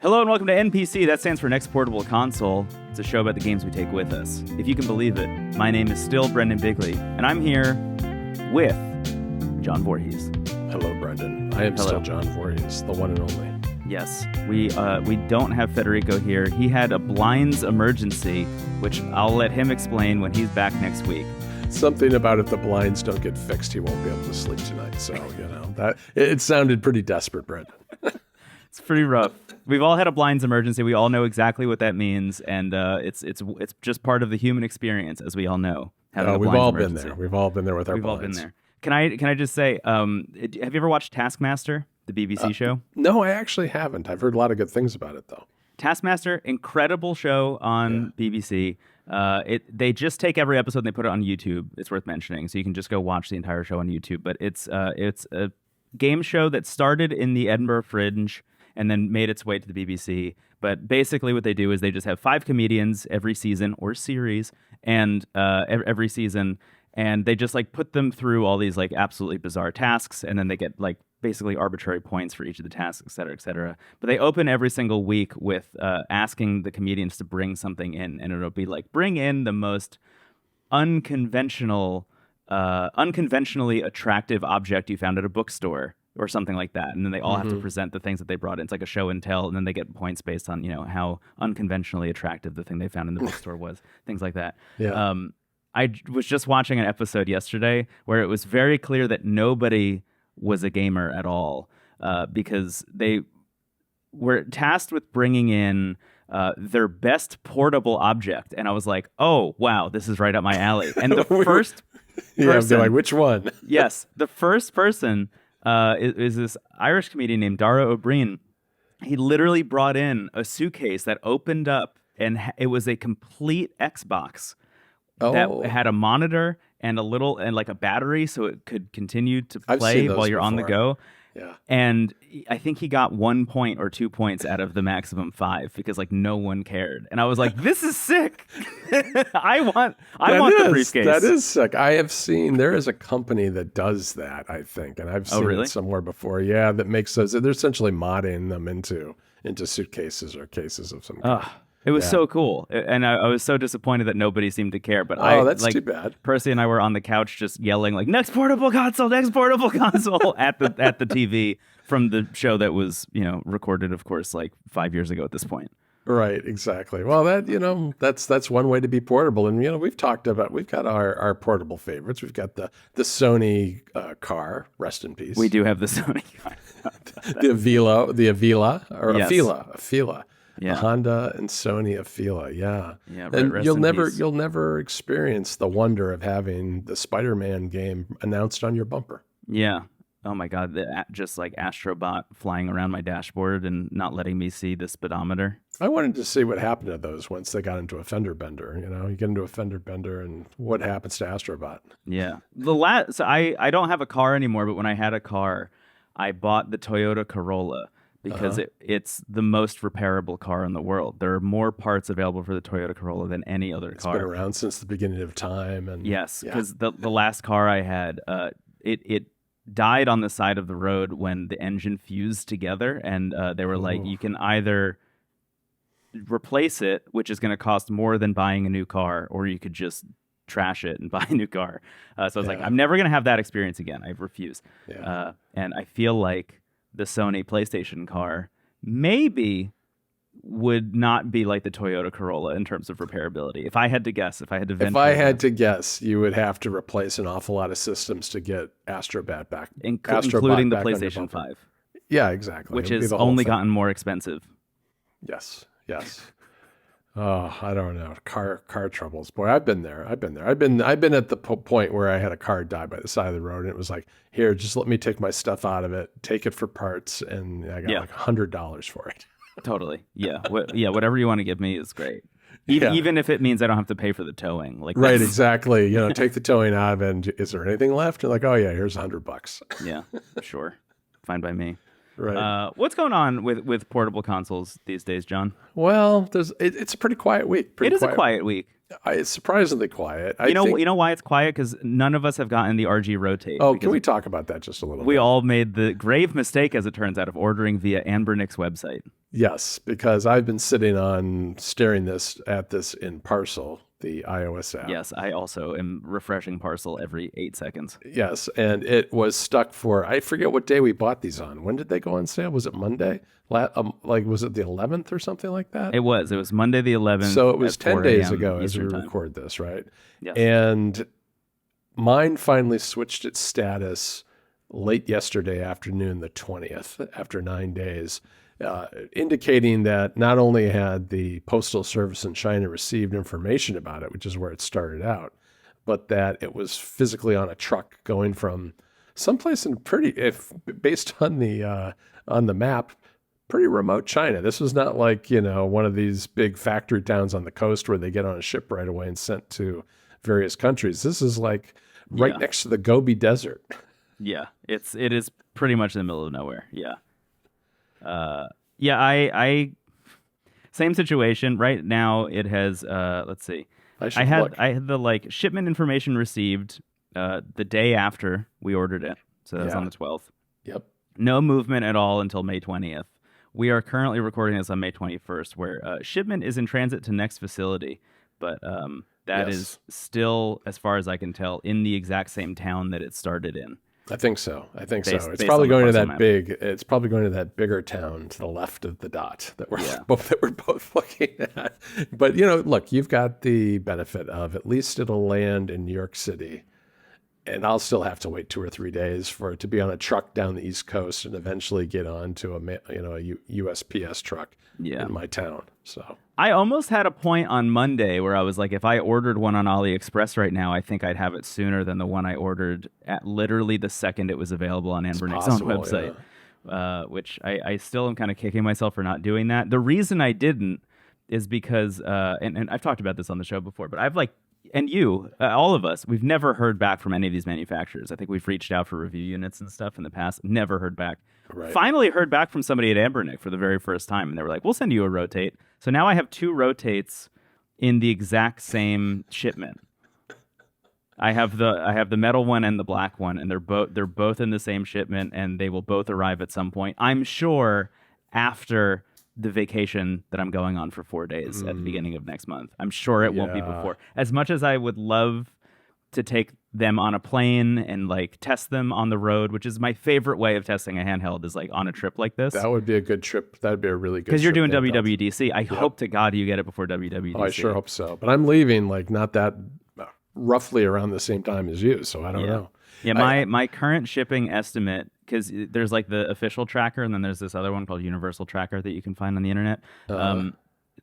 Hello and welcome to NPC. That stands for Next Portable Console. It's a show about the games we take with us. If you can believe it, my name is still Brendon Bigley, and I'm here with John Voorhees. Hello, Brendon. I am still John Voorhees, the one and only. Yes, we don't have Federico here. He had a blinds emergency, which I'll let him explain when he's back next week. Something about if the blinds don't get fixed, he won't be able to sleep tonight. So, that it sounded pretty desperate, Brendon. It's pretty rough. We've all had a blinds emergency. We all know exactly what that means, and it's just part of the human experience, as we all know. We've all been there. We've all been there with our blinds. We've all been there. Can I just say, have you ever watched Taskmaster, the BBC show? No, I actually haven't. I've heard a lot of good things about it, though. Taskmaster, incredible show on BBC. They just take every episode and they put it on YouTube. It's worth mentioning, so you can just go watch the entire show on YouTube. But it's a game show that started in the Edinburgh Fringe and then made its way to the BBC. But basically what they do is they just have 5 comedians every season or series, and every season, and they just like put them through all these like absolutely bizarre tasks, and then they get like basically arbitrary points for each of the tasks, et cetera, et cetera. But they open every single week with asking the comedians to bring something in, and it'll be like, bring in the most unconventionally attractive object you found at a bookstore, or something like that. And then they all have to present the things that they brought in. It's like a show and tell, and then they get points based on, how unconventionally attractive the thing they found in the bookstore was, things like that. Yeah. I was just watching an episode yesterday where it was very clear that nobody was a gamer at all, because they were tasked with bringing in their best portable object. And I was like, oh, wow, this is right up my alley. And the first person... Yeah, like, which one? Yes, the first person... is this Irish comedian named Dara O'Brien. He literally brought in a suitcase that opened up, and it was a complete Xbox that had a monitor and like a battery, so it could continue to play while you're on the go. Yeah. And I think he got 1 point or 2 points out of the maximum 5 because like no one cared. And I was like, this is sick. I want the briefcase. That is sick. I have seen there is a company that does that, I think, and I've seen it somewhere before. Yeah, that makes those. They're essentially modding them into suitcases or cases of some kind. It was so cool, and I was so disappointed that nobody seemed to care. But that's too bad. Percy and I were on the couch just yelling like "Next portable console, next portable console" at the TV from the show that was recorded, of course, like 5 years ago at this point. Right, exactly. Well, that's one way to be portable, and we've got our portable favorites. We've got the Sony car, rest in peace. We do have the Sony car. the Avila or yes. Afila. Yeah. Honda and Sony Afila, yeah. And you'll never experience the wonder of having the Spider-Man game announced on your bumper. Yeah. Oh my God, just like Astrobot flying around my dashboard and not letting me see the speedometer. I wanted to see what happened to those once they got into a fender bender. You get into a fender bender, and what happens to Astrobot? Yeah. So I don't have a car anymore, but when I had a car, I bought the Toyota Corolla. Because it's the most repairable car in the world. There are more parts available for the Toyota Corolla than any other car. It's been around since the beginning of time. And yes, because the last car I had, it died on the side of the road when the engine fused together. And they were like, you can either replace it, which is going to cost more than buying a new car, or you could just trash it and buy a new car. So I was like, I'm never going to have that experience again. I refuse. Yeah. And I feel like the Sony PlayStation car maybe would not be like the Toyota Corolla in terms of repairability. If I had to guess, if I had to guess, you would have to replace an awful lot of systems to get Astrobot back, including the PlayStation 5. Yeah, exactly. Which has only gotten more expensive. Yes. Oh, I don't know. Car troubles. Boy, I've been there. I've been at the point where I had a car die by the side of the road, and it was like, here, just let me take my stuff out of it, take it for parts, and I got like $100 for it. Totally. Yeah. Whatever you want to give me is great. Even if it means I don't have to pay for the towing. Right, exactly. Take the towing out of it, and is there anything left? You're like, oh yeah, here's $100. Yeah, sure. Fine by me. Right. What's going on with portable consoles these days, John? Well, it's a pretty quiet week. It is a quiet week. It's surprisingly quiet. You know why it's quiet? Because none of us have gotten the RG Rotate. Oh, can we talk about that just a little bit? We all made the grave mistake, as it turns out, of ordering via Anbernic's website. Yes, because I've been staring at this in Parcel, the iOS app. Yes, I also am refreshing Parcel every 8 seconds. Yes, and it was stuck for, I forget what day we bought these on. When did they go on sale? Was it Monday? Was it the 11th or something like that? It was Monday the 11th. So it was 10 days ago Eastern as we time. record this, right? Yes. And mine finally switched its status late yesterday afternoon, the 20th, after 9 days, indicating that not only had the Postal Service in China received information about it, which is where it started out, but that it was physically on a truck going from someplace in based on the map, pretty remote China. This was not like, one of these big factory towns on the coast where they get on a ship right away and sent to various countries. This is like right next to the Gobi Desert. Yeah, it is pretty much in the middle of nowhere. Yeah. I same situation. Right now it has let's see. I had the shipment information received the day after we ordered it. So that's on the 12th. Yep. No movement at all until May 20th. We are currently recording this on May 21st, where shipment is in transit to next facility, but that is still, as far as I can tell, in the exact same town that it started in. I think so. It's probably going to that big. It's probably going to that bigger town to the left of the dot that we're both looking at. But look, you've got the benefit of at least it'll land in New York City, and I'll still have to wait 2 or 3 days for it to be on a truck down the East Coast and eventually get onto a USPS truck in my town. So I almost had a point on Monday where I was like, if I ordered one on AliExpress right now, I think I'd have it sooner than the one I ordered at literally the second it was available on Anbernic's own website. Yeah. Which I still am kind of kicking myself for not doing that. The reason I didn't is because, and I've talked about this on the show before, but I've and you, all of us, we've never heard back from any of these manufacturers. I think we've reached out for review units and stuff in the past. Never heard back. Right. Finally heard back from somebody at Anbernic for the very first time. And they were like, we'll send you a Rotate. So now I have 2 Rotates in the exact same shipment. I have the metal one and the black one, and they're both in the same shipment, and they will both arrive at some point. I'm sure after the vacation that I'm going on for 4 days at the beginning of next month. I'm sure it won't be before. As much as I would love to take them on a plane and test them on the road, which is my favorite way of testing a handheld, is on a trip like this. That would be a good trip. That would be a really good trip. Because you're doing WWDC. I hope to God you get it before WWDC. Oh, I sure hope so. But I'm leaving not that roughly around the same time as you, so I don't know. Yeah, my current shipping estimate, because there's the official tracker, and then there's this other one called Universal Tracker that you can find on the internet.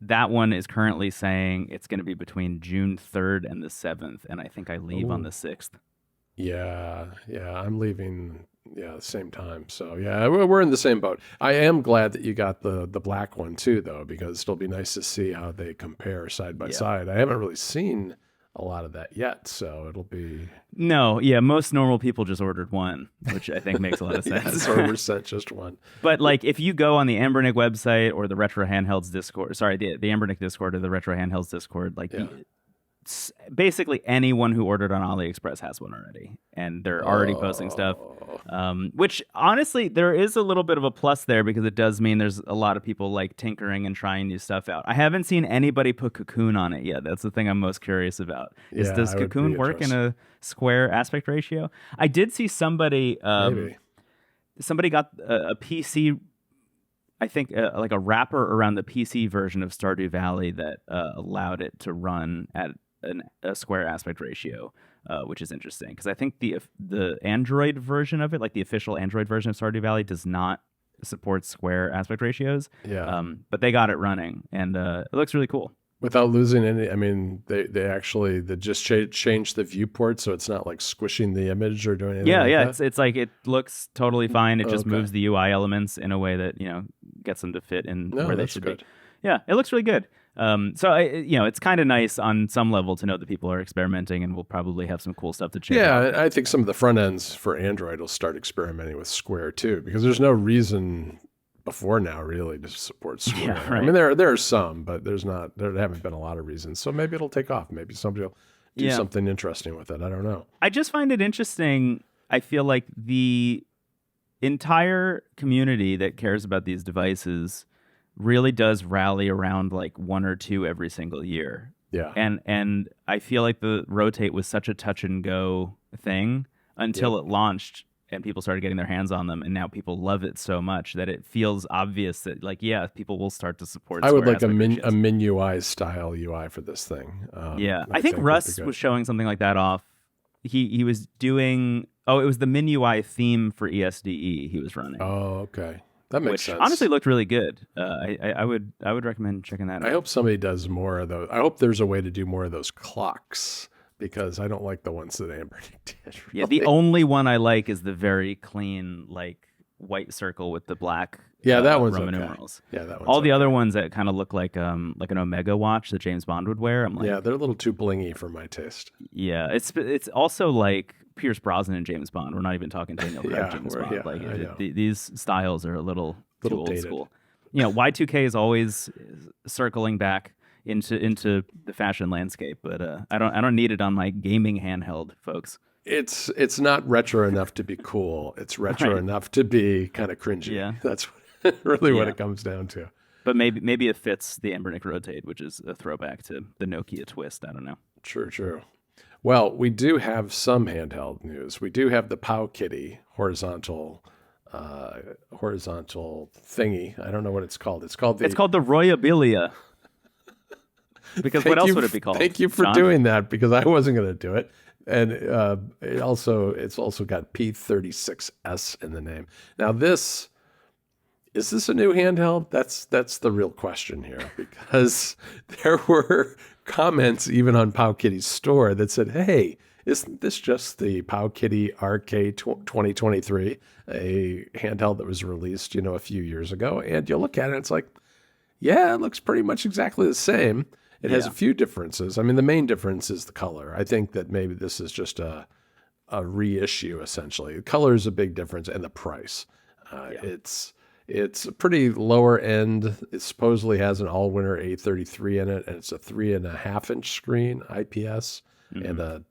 That one is currently saying it's going to be between June 3rd and the 7th, and I think I leave on the 6th. Yeah, I'm leaving the same time. So yeah, we're in the same boat. I am glad that you got the black one too, though, because it'll be nice to see how they compare side by side. I haven't really seen a lot of that yet, so it'll be... No, yeah, most normal people just ordered one, which I think makes a lot of sense. Or we're sent just one. But if you go on the Anbernic website or the Retro Handhelds Discord, the Anbernic Discord or the Retro Handhelds Discord, basically anyone who ordered on AliExpress has one already, and they're already posting stuff. Which honestly, there is a little bit of a plus there, because it does mean there's a lot of people tinkering and trying new stuff out. I haven't seen anybody put Cocoon on it yet. That's the thing I'm most curious about. Does Cocoon work in a square aspect ratio? I did see somebody Maybe. Somebody got a PC, I think a wrapper around the PC version of Stardew Valley that allowed it to run at a square aspect ratio, which is interesting, because I think the Android version of it, the official Android version of Stardew Valley, does not support square aspect ratios. Yeah. But they got it running, and it looks really cool. Without losing any, I mean, they actually just changed the viewport, so it's not squishing the image or doing anything. Yeah. It's it looks totally fine. It just moves the UI elements in a way that gets them to fit in where they should be. Yeah, it looks really good. It's kind of nice on some level to know that people are experimenting, and we'll probably have some cool stuff to check out. Yeah, I think some of the front ends for Android will start experimenting with Square too, because there's no reason before now really to support Square. Yeah, right. I mean, there are some, but there haven't been a lot of reasons. So maybe it'll take off. Maybe somebody will do something interesting with it. I don't know. I just find it interesting. I feel like the entire community that cares about these devices really does rally around like one or two every single year. Yeah. And I feel like the Rotate was such a touch and go thing until it launched and people started getting their hands on them, and now people love it so much that it feels obvious that people will start to support. I would like a MinUI style UI for this thing. I think Russ was showing something like that off. He was doing it was the MinUI theme for ESDE he was running. Oh, okay. That makes sense. Honestly looked really good. I would recommend checking that out. I hope somebody does more of those. I hope there's a way to do more of those clocks, because I don't like the ones that Anbernic did. Really. Yeah, the only one I like is the very clean like white circle with the black that one's Roman okay. numerals. Yeah, that one's all the other ones that kind of look like an Omega watch that James Bond would wear. I'm like, yeah, they're a little too blingy for my taste. Yeah, it's also like Pierce Brosnan and James Bond. We're not even talking Daniel Craig James Bond. These styles are a little too old school. Y2K is always circling back into the fashion landscape, but I don't need it on my gaming handheld, folks. It's not retro enough to be cool. It's retro enough to be kind of cringy. Yeah, that's really what it comes down to. But maybe it fits the Anbernic Rotate, which is a throwback to the Nokia twist. I don't know. True. Well, we do have some handheld news. We do have the Powkiddy horizontal thingy. I don't know what it's called. It's called the ROYIBEILA. Because what else would it be called? Thank you for doing that, because I wasn't going to do it. And it's also got P36S in the name. Now is this a new handheld? That's the real question here, because there were comments even on Powkiddy's store that said, "Hey, isn't this just the Powkiddy RK 2023, a handheld that was released, a few years ago?" And you look at it, it's like, yeah, it looks pretty much exactly the same. It has a few differences. I mean, the main difference is the color. I think that maybe this is just a reissue, essentially. The color is a big difference, and the price. It's a pretty lower end. It supposedly has an all-winner A33 in it, and it's a 3.5-inch screen, IPS, and a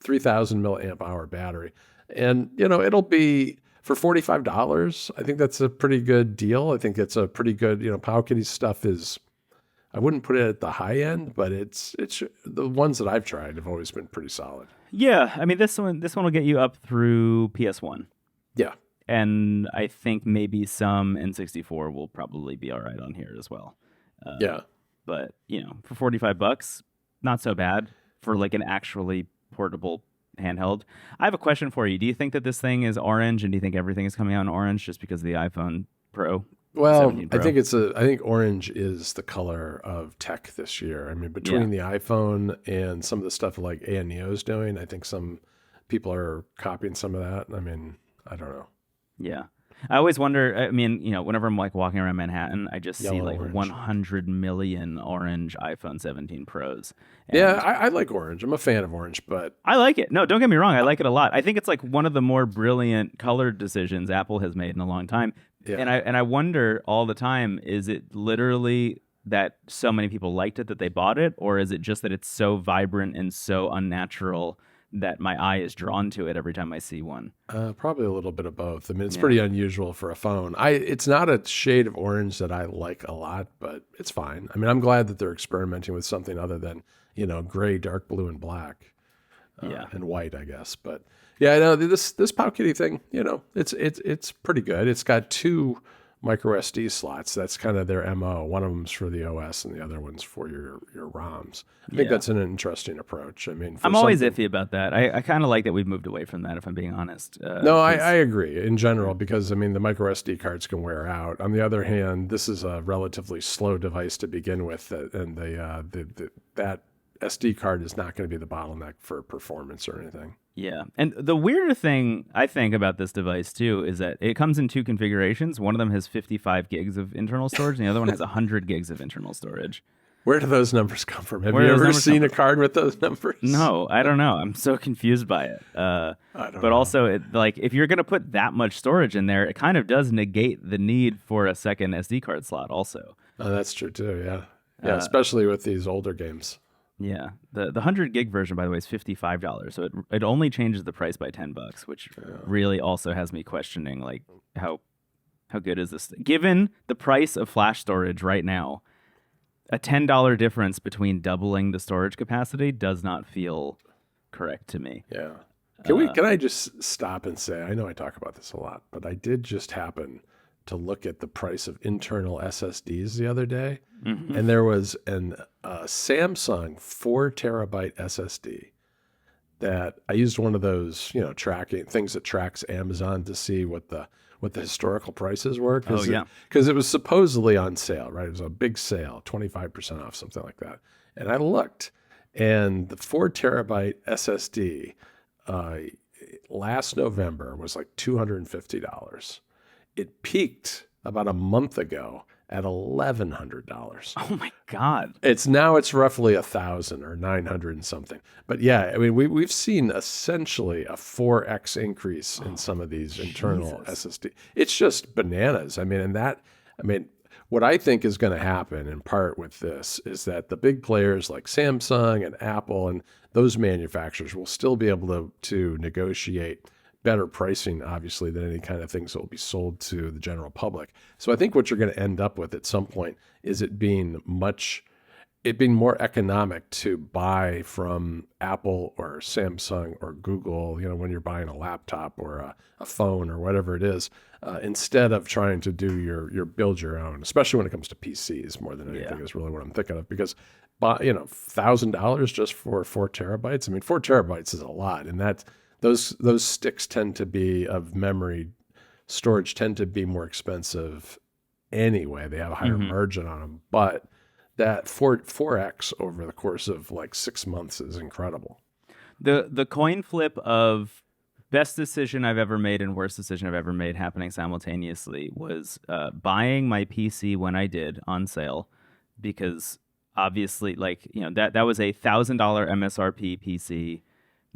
3,000 milliamp hour battery. And, it'll be for $45. I think that's a pretty good deal. I think it's a pretty good, Powkiddy stuff is, I wouldn't put it at the high end, but it's the ones that I've tried have always been pretty solid. Yeah, I mean, this one will get you up through PS1. Yeah. And I think maybe some N64 will probably be all right on here as well. But, for $45, not so bad for like an actually portable handheld. I have a question for you. Do you think that this thing is orange, and do you think everything is coming out in orange just because of the iPhone Pro? Well, Pro? I think orange is the color of tech this year. I mean, between the iPhone and some of the stuff like ANEO is doing, I think some people are copying some of that. I mean, I don't know. Yeah. I always wonder, I mean, whenever I'm like walking around Manhattan, I just see like 100 million orange iPhone 17 Pros. And I like orange. I'm a fan of orange, but I like it. No, don't get me wrong. I like it a lot. I think it's like one of the more brilliant color decisions Apple has made in a long time. Yeah. And I wonder all the time, is it literally that so many people liked it that they bought it, or is it just that it's so vibrant and so unnatural that my eye is drawn to it every time I see one? Probably a little bit of both. I mean, it's pretty unusual for a phone. It's not a shade of orange that I like a lot, but it's fine. I mean, I'm glad that they're experimenting with something other than, gray, dark blue, and black, and white, I guess. But yeah, I know this Powkiddy thing, it's pretty good. It's got 2 micro SD slots. That's kind of their MO. One of them's for the OS and the other one's for your ROMs. I think that's an interesting approach. I mean, I'm always iffy about that. I kind of like that we've moved away from that, if I'm being honest. No, I agree in general, because I mean, the micro SD cards can wear out. On the other hand, this is a relatively slow device to begin with, and that SD card is not going to be the bottleneck for performance or anything. Yeah. And the weirder thing I think about this device too is that it comes in 2 configurations. One of them has 55 gigs of internal storage and the other one has 100 gigs of internal storage. Where do those numbers come from? Have Where you do those ever numbers seen come a card with those numbers? No, I don't know. I'm so confused by it. I don't But know. also, like, if you're going to put that much storage in there, it kind of does negate the need for a second SD card slot also. Oh, that's true too. Yeah. Yeah. Especially with these older games. Yeah. The 100 gig version, by the way, is $55. So it only changes the price by $10, which really also has me questioning, like, how good is this? Given the price of flash storage right now, a $10 difference between doubling the storage capacity does not feel correct to me. Yeah. Can I just stop and say, I know I talk about this a lot, but I did just happen to look at the price of internal SSDs the other day, and there was an Samsung 4 terabyte SSD that I used one of those, tracking things that tracks Amazon to see what the historical prices were. Because it was supposedly on sale, right? It was a big sale, 25% off, something like that. And I looked, and the 4 terabyte SSD last November was like $250. It peaked about a month ago at $1,100. Oh my God. It's roughly 1,000 or 900 and something. But yeah, I mean, we've seen essentially a 4x increase in some of these internal SSD. It's just bananas. I mean, what I think is going to happen in part with this is that the big players like Samsung and Apple and those manufacturers will still be able to negotiate better pricing, obviously, than any kind of things that will be sold to the general public. So I think what you're going to end up with at some point is it being more economic to buy from Apple or Samsung or Google, when you're buying a laptop or a phone or whatever it is, instead of trying to do your build your own, especially when it comes to PCs more than anything is really what I'm thinking of. Because, $1,000 just for 4 terabytes. I mean, 4 terabytes is a lot, and those sticks tend to be of memory storage tend to be more expensive anyway. They have a higher margin on them, but that 4x over the course of like 6 months is incredible. The coin flip of best decision I've ever made and worst decision I've ever made happening simultaneously was buying my PC when I did on sale, because obviously, that was a $1,000 MSRP PC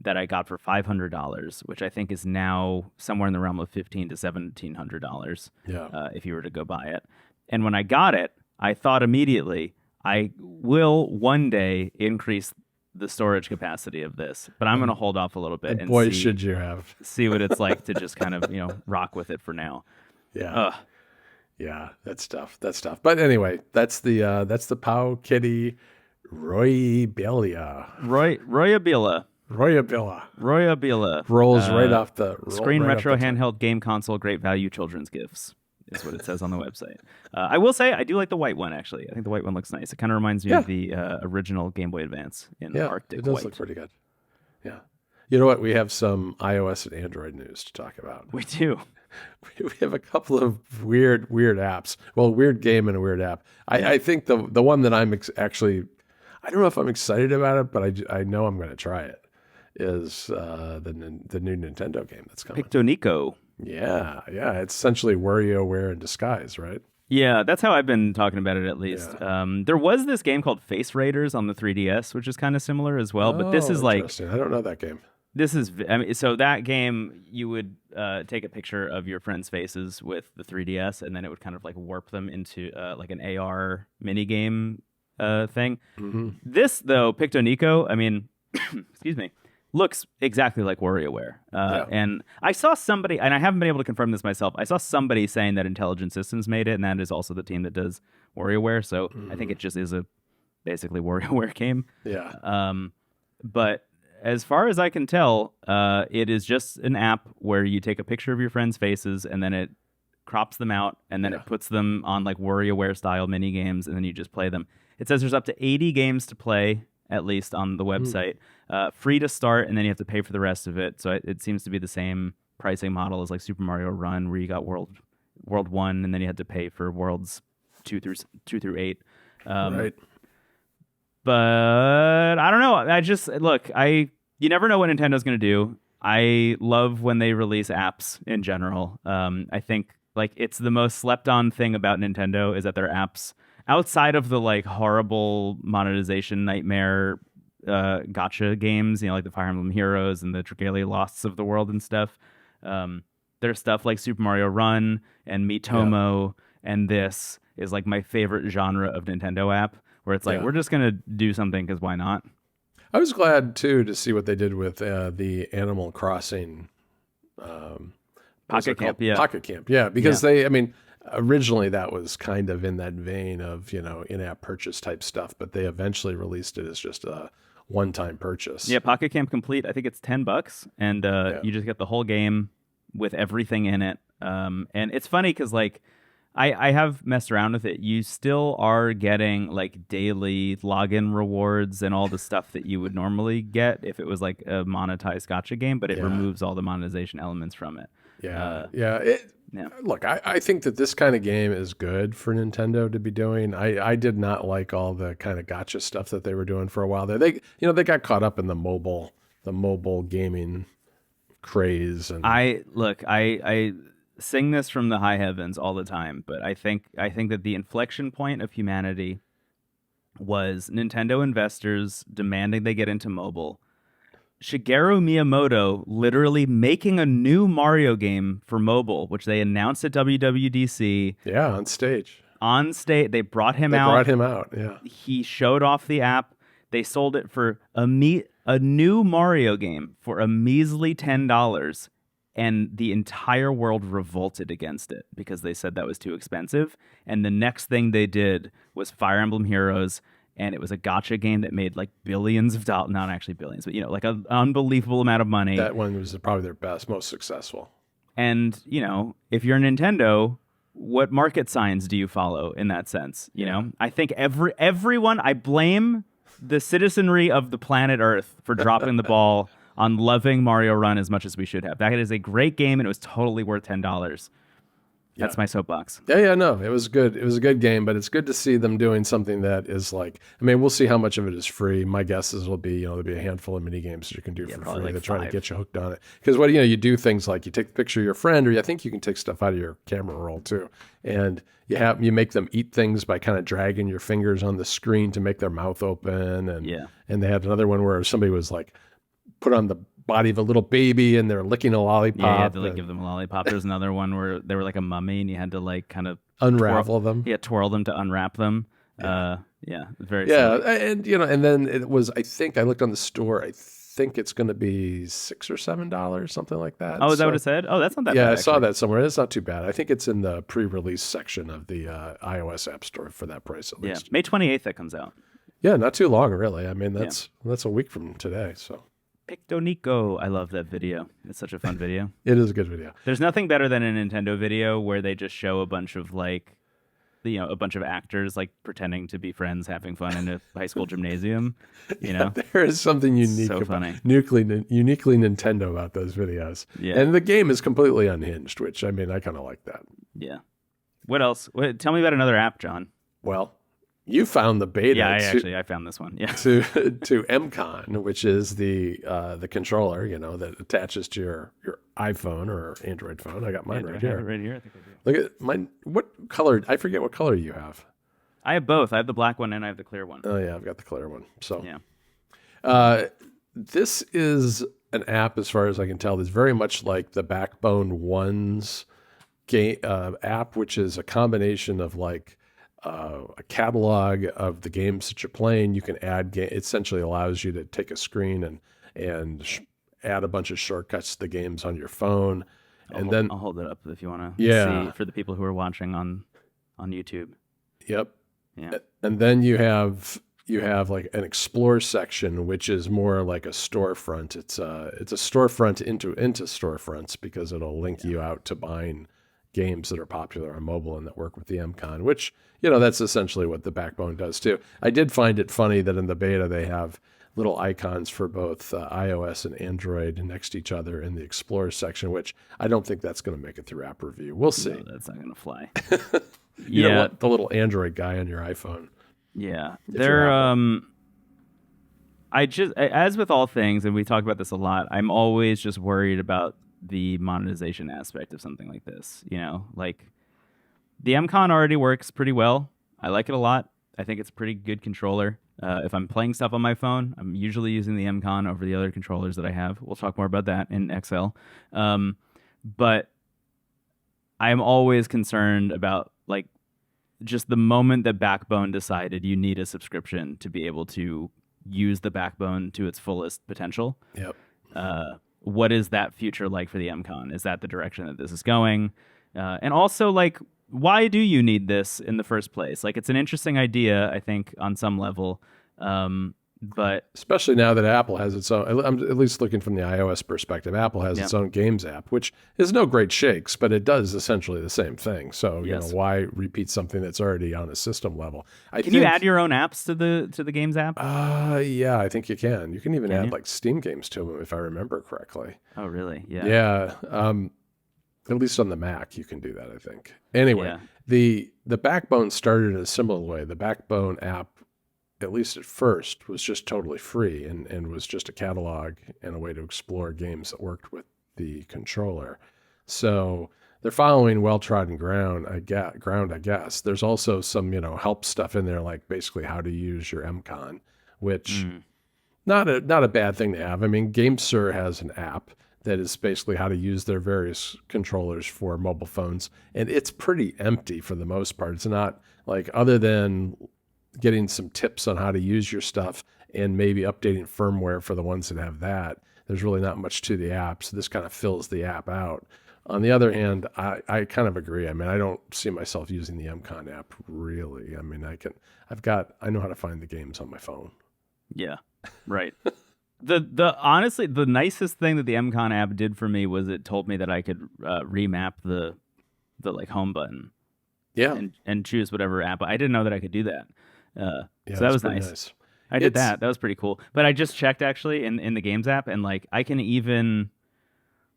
that I got for $500, which I think is now somewhere in the realm of $1,500 to $1,700 if you were to go buy it. And when I got it, I thought immediately, I will one day increase the storage capacity of this, but I'm going to hold off a little bit and should you have see what it's like to just kind of rock with it for now. Yeah, yeah, that's tough. But anyway, that's the Powkiddy Royabilla. Royabilla rolls right off the screen retro handheld game console, great value children's gifts is what it says on the website. I will say I do like the white one, actually. I think the white one looks nice. It kind of reminds me of the original Game Boy Advance in Arctic it does white. Look pretty good. Yeah. You know what? We have some iOS and Android news to talk about. We do. We have a couple of weird apps. Well, weird game and a weird app. I think the one that I'm actually, I don't know if I'm excited about it, but I know I'm going to try it, is the new Nintendo game that's coming. Pictonico. Yeah. It's essentially WarioWare in disguise, right? Yeah, that's how I've been talking about it, at least. Yeah. There was this game called Face Raiders on the 3DS, which is kind of similar as well. But this is like, I don't know that game. This is, so that game, you would take a picture of your friends' faces with the 3DS, and then it would kind of like warp them into like an AR minigame thing. Mm-hmm. This, though, Pictonico, excuse me, looks exactly like WarioWare. And I saw somebody, and I haven't been able to confirm this myself, I saw somebody saying that Intelligent Systems made it, and that is also the team that does WarioWare. So I think it just is a basically WarioWare game. Yeah. But as far as I can tell, it is just an app where you take a picture of your friends' faces, and then it crops them out, and then it puts them on like WarioWare style mini games, and then you just play them. It says there's up to 80 games to play, at least on the website. Free to start, and then you have to pay for the rest of it. So it seems to be the same pricing model as like Super Mario Run, where you got World 1, and then you had to pay for Worlds 2 through 8. Right. But I don't know. You never know what Nintendo's going to do. I love when they release apps in general. I think like it's the most slept on thing about Nintendo is that their apps outside of the like horrible monetization nightmare gotcha games, like the Fire Emblem Heroes and the Dragalia Losts of the world and stuff. There's stuff like Super Mario Run and Miitomo, and this is like my favorite genre of Nintendo app, where it's like we're just gonna do something because why not? I was glad too to see what they did with the Animal Crossing Pocket Camp, Pocket Camp, because originally that was kind of in that vein of in-app purchase type stuff, but they eventually released it as just a one-time purchase. Yeah, Pocket Camp Complete. I think it's $10, and you just get the whole game with everything in it. And it's funny because like I have messed around with it. You still are getting like daily login rewards and all the stuff that you would normally get if it was like a monetized gacha game, but it removes all the monetization elements from it. Look, I think that this kind of game is good for Nintendo to be doing. I did not like all the kind of gacha stuff that they were doing for a while there. They got caught up in the mobile gaming craze. And I sing this from the high heavens all the time, but I think that the inflection point of humanity was Nintendo investors demanding they get into mobile. Shigeru Miyamoto literally making a new Mario game for mobile, which they announced at WWDC. Yeah, on stage. They brought him out. Yeah. He showed off the app. They sold it for a new Mario game for a measly $10, and the entire world revolted against it because they said that was too expensive. And the next thing they did was Fire Emblem Heroes. And it was a gacha game that made like billions of dollars, not actually billions, but like an unbelievable amount of money. That one was probably their best, most successful. And if you're Nintendo, what market signs do you follow in that sense? You know, I think everyone, I blame the citizenry of the planet Earth for dropping the ball on loving Mario Run as much as we should have. That is a great game, and it was totally worth $10. That's my soapbox. No, it was good. It was a good game, but it's good to see them doing something that is like, we'll see how much of it is free. My guess is it'll be, there'll be a handful of mini games that you can do for free to try to get you hooked on it. Because you do things like you take a picture of your friend, or I think you can take stuff out of your camera roll too. And you make them eat things by kind of dragging your fingers on the screen to make their mouth open. And they had another one where somebody was like put on the body of a little baby and they're licking a lollipop. Yeah, you had to give them a lollipop. There's another one where they were like a mummy and you had to like kind of unravel them. Yeah, twirl them to unwrap them. Very silly. And then it was, I think I looked on the store, I think it's going to be $6 or $7, something like that. Oh, is that what it said? Oh, that's not that bad. Yeah, I saw that somewhere. It's not too bad. I think it's in the pre-release section of the iOS App Store for that price at least. Yeah, May 28th that comes out. Yeah, not too long really. That's a week from today, so. Pictonico. I love that video. It's such a fun video. It is a good video. There's nothing better than a Nintendo video where they just show a bunch of a bunch of actors like pretending to be friends having fun in a high school gymnasium. There is something unique, uniquely Nintendo about those videos. Yeah. And the game is completely unhinged, which I kind of like that. Yeah. What else? Tell me about another app, John. Well, you found the beta. Yeah, I found this one. Yeah. To MCON, which is the controller, that attaches to your iPhone or Android phone. I got mine right here. Right here. I think I do. Look at mine. What color? I forget what color you have. I have both. I have the black one and I have the clear one. Oh yeah, I've got the clear one. So yeah. This is an app, as far as I can tell, that's very much like the Backbone One's game app, which is a combination of like. A catalog of the games that you're playing. You can add it essentially allows you to take a screen and add a bunch of shortcuts to the games on your phone. I'll hold it up if you want to see for the people who are watching on YouTube. Yep. Yeah. And then you have like an explore section, which is more like a storefront. It's a storefront into storefronts because it'll link you out to buying games that are popular on mobile and that work with the MCON, which, that's essentially what the Backbone does too. I did find it funny that in the beta they have little icons for both iOS and Android next to each other in the Explore section, which I don't think that's going to make it through app review. We'll see. No, that's not going to fly. You don't want the little Android guy on your iPhone. Yeah. As with all things, and we talk about this a lot, I'm always just worried about the monetization aspect of something like this. Like the MCON already works pretty well. I like it a lot. I think it's a pretty good controller. If I'm playing stuff on my phone, I'm usually using the MCON over the other controllers that I have. We'll talk more about that in XL. But I'm always concerned about like just the moment that Backbone decided you need a subscription to be able to use the Backbone to its fullest potential. Yep. What is that future like for the MCON? Is that the direction that this is going? And also, like, why do you need this in the first place? Like, it's an interesting idea, I think, on some level. But especially now that Apple has its own, I'm at least looking from the iOS perspective, Apple has its own games app, which is no great shakes, but it does essentially the same thing. So, you know, why repeat something that's already on a system level? Can you add your own apps to the games app? Yeah, I think you can. You can even add like Steam games to them, if I remember correctly. Oh, really? Yeah. Yeah. At least on the Mac, you can do that, I think. Anyway, the Backbone started in a similar way. The Backbone app, at least at first, was just totally free and was just a catalog and a way to explore games that worked with the controller. So they're following well-trodden ground, I guess. There's also some, you know, help stuff in there, like basically how to use your MCON, which not a bad thing to have. I mean, GameSir has an app that is basically how to use their various controllers for mobile phones, and it's pretty empty for the most part. It's not like, other than getting some tips on how to use your stuff and maybe updating firmware for the ones that have that, there's really not much to the app. So this kind of fills the app out. On the other hand, I kind of agree. I mean, I don't see myself using the MCON app really. I mean, I know how to find the games on my phone. Yeah, right. Honestly, the nicest thing that the MCON app did for me was it told me that I could remap the like home button. Yeah. And choose whatever app. I didn't know that I could do that. So that was nice. I did that. That was pretty cool. But I just checked actually in the games app, and like I can even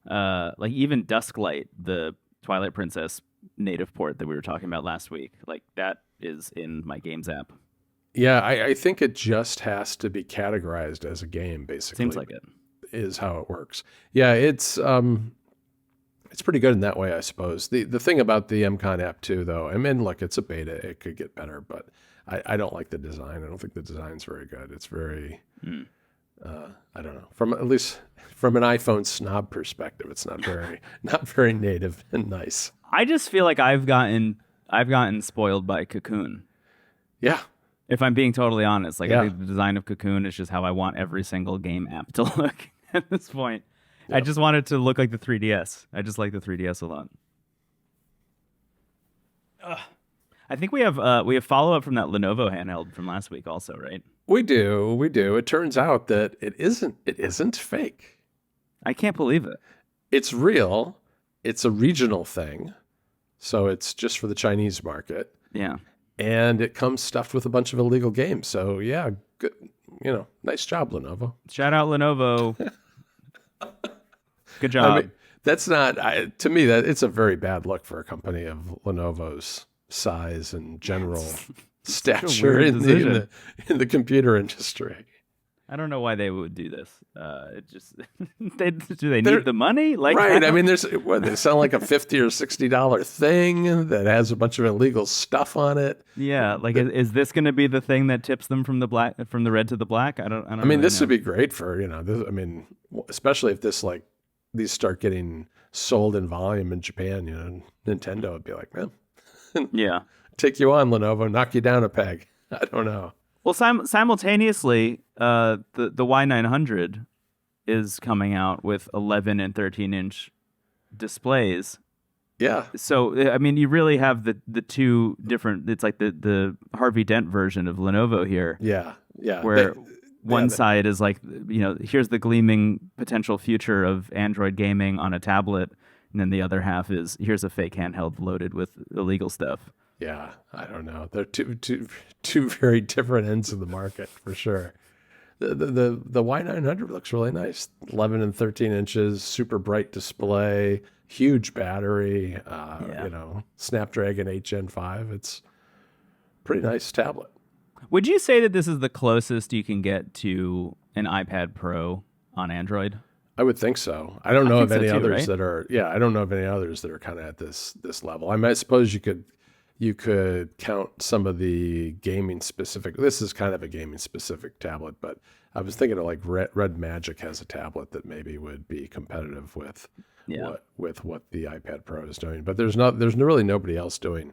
even Dusklight, the Twilight Princess native port that we were talking about last week, like that is in my games app. Yeah, I think it just has to be categorized as a game, basically. Seems like it. Is how it works. Yeah, it's pretty good in that way, I suppose. The thing about the MCON app too, though, I mean, look, it's a beta. It could get better, but I don't like the design. I don't think the design's very good. It's very, I don't know. At least from an iPhone snob perspective, it's not very native and nice. I just feel like I've gotten spoiled by Cocoon. Yeah. If I'm being totally honest, like I think the design of Cocoon is just how I want every single game app to look at this point. Yep. I just want it to look like the 3DS. I just like the 3DS a lot. I think we have follow up from that Lenovo handheld from last week, also, right? We do. It turns out that it isn't fake. I can't believe it. It's real. It's a regional thing, so it's just for the Chinese market. Yeah. And it comes stuffed with a bunch of illegal games. So yeah, good. You know, nice job, Lenovo. Shout out Lenovo. Good job. I mean, that's not to me that it's a very bad look for a company of Lenovo's size and general stature in the computer industry. I don't know why they would do this. It just do they need the money? Like, right. I mean, they sound like a $50 or $60 thing that has a bunch of illegal stuff on it. Yeah, like is this going to be the thing that tips them from the red to the black? I don't. I mean, really this would be great for this, I mean, especially if these start getting sold in volume in Japan. You know, Nintendo would be like, man, yeah, take you on, Lenovo, knock you down a peg. I don't know. Well, simultaneously, the Y900 is coming out with 11 and 13-inch displays. Yeah. So, I mean, you really have the two different. It's like the Harvey Dent version of Lenovo here. Yeah, yeah. Where one side is like, here's the gleaming potential future of Android gaming on a tablet, and then the other half is here's a fake handheld loaded with illegal stuff. Yeah, I don't know. They're two very different ends of the market for sure. The Y900 looks really nice. 11 and 13 inches, super bright display, huge battery. Snapdragon 8 Gen 5. It's a pretty nice tablet. Would you say that this is the closest you can get to an iPad Pro on Android? I would think so. I don't know of any others that are. Yeah, I don't know of any others that are kind of at this level. I mean, I suppose you could you could count some of the gaming specific. This is kind of a gaming specific tablet, but I was thinking of like Red Magic has a tablet that maybe would be competitive with what the iPad Pro is doing. But there's really nobody else doing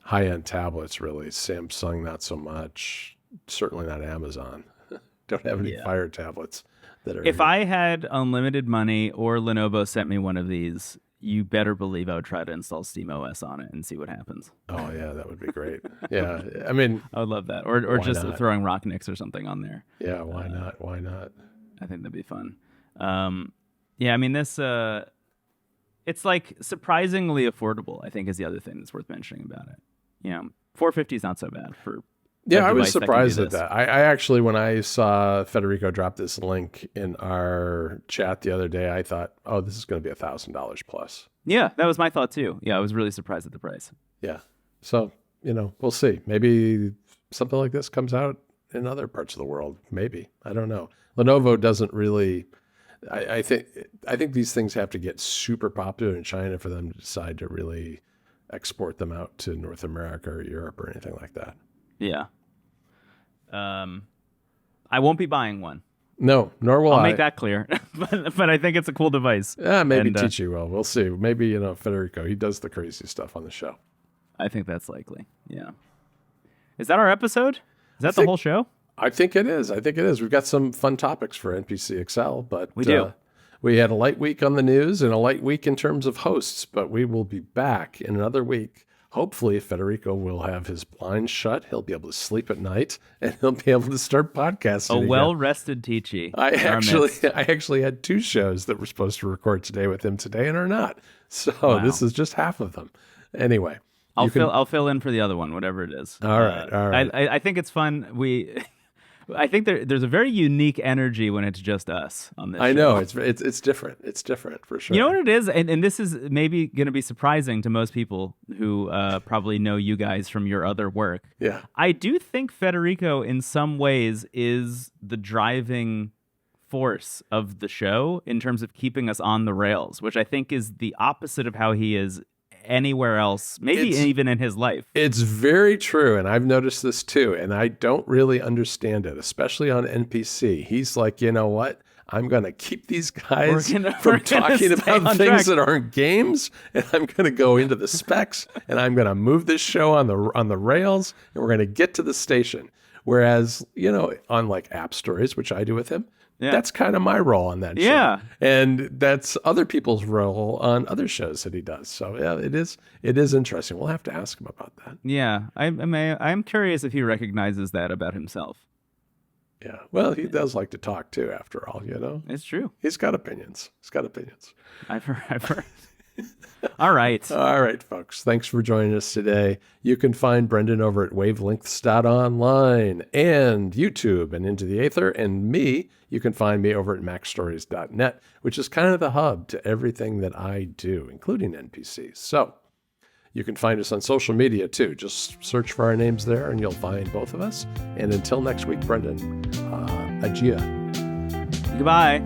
high-end tablets really. Samsung, not so much. Certainly not Amazon. Don't have any Fire tablets that are. If I had unlimited money or Lenovo sent me one of these, you better believe I would try to install SteamOS on it and see what happens. Oh yeah, that would be great. Yeah, I mean, I would love that. Or just throwing Rocknix or something on there. Yeah, why not? Why not? I think that'd be fun. Yeah, I mean this. It's like surprisingly affordable, I think, is the other thing that's worth mentioning about it. You know, $450 is not so bad for. Yeah, I was surprised at that. I actually, when I saw Federico drop this link in our chat the other day, I thought, oh, this is going to be $1,000 plus. Yeah, that was my thought too. Yeah, I was really surprised at the price. Yeah. So, we'll see. Maybe something like this comes out in other parts of the world. Maybe. I don't know. Lenovo doesn't really... I think these things have to get super popular in China for them to decide to really export them out to North America or Europe or anything like that. Yeah. I won't be buying one. No, nor will I'll make that clear. but I think it's a cool device. Yeah, maybe Tichy will. We'll see. Maybe, Federico, he does the crazy stuff on the show. I think that's likely. Yeah. Is that our episode? Is that the whole show? I think it is. We've got some fun topics for NPC XL, but we do. We had a light week on the news and a light week in terms of hosts, but we will be back in another week. Hopefully, Federico will have his blinds shut. He'll be able to sleep at night, and he'll be able to start podcasting. A well-rested Tichy. I actually had 2 shows that were supposed to record today with him today and are not. So This is just half of them. Anyway, I'll fill in for the other one, whatever it is. All right. I think it's fun. I think there's a very unique energy when it's just us on this show. I know. It's different. It's different for sure. You know what it is? And this is maybe going to be surprising to most people who probably know you guys from your other work. Yeah. I do think Federico, in some ways, is the driving force of the show in terms of keeping us on the rails, which I think is the opposite of how he is anywhere else, maybe even in his life. It's very true, and I've noticed this too, and I don't really understand it, especially on NPC. He's like, you know what? I'm going to keep these guys from talking about things that aren't games, and I'm going to go into the specs, and I'm going to move this show on the rails, and we're going to get to the station. Whereas, on like App Stories, which I do with him, that's kind of my role on that show. Yeah. And that's other people's role on other shows that he does. So, yeah, it is interesting. We'll have to ask him about that. Yeah. I'm curious if he recognizes that about himself. Yeah. Well, he does like to talk, too, after all, It's true. He's got opinions. I've heard. All right. All right, folks. Thanks for joining us today. You can find Brendon over at wavelengths.online and YouTube and Into the Aether. And me, you can find me over at macstories.net, which is kind of the hub to everything that I do, including NPCs. So you can find us on social media, too. Just search for our names there, and you'll find both of us. And until next week, Brendon, adieu. Goodbye.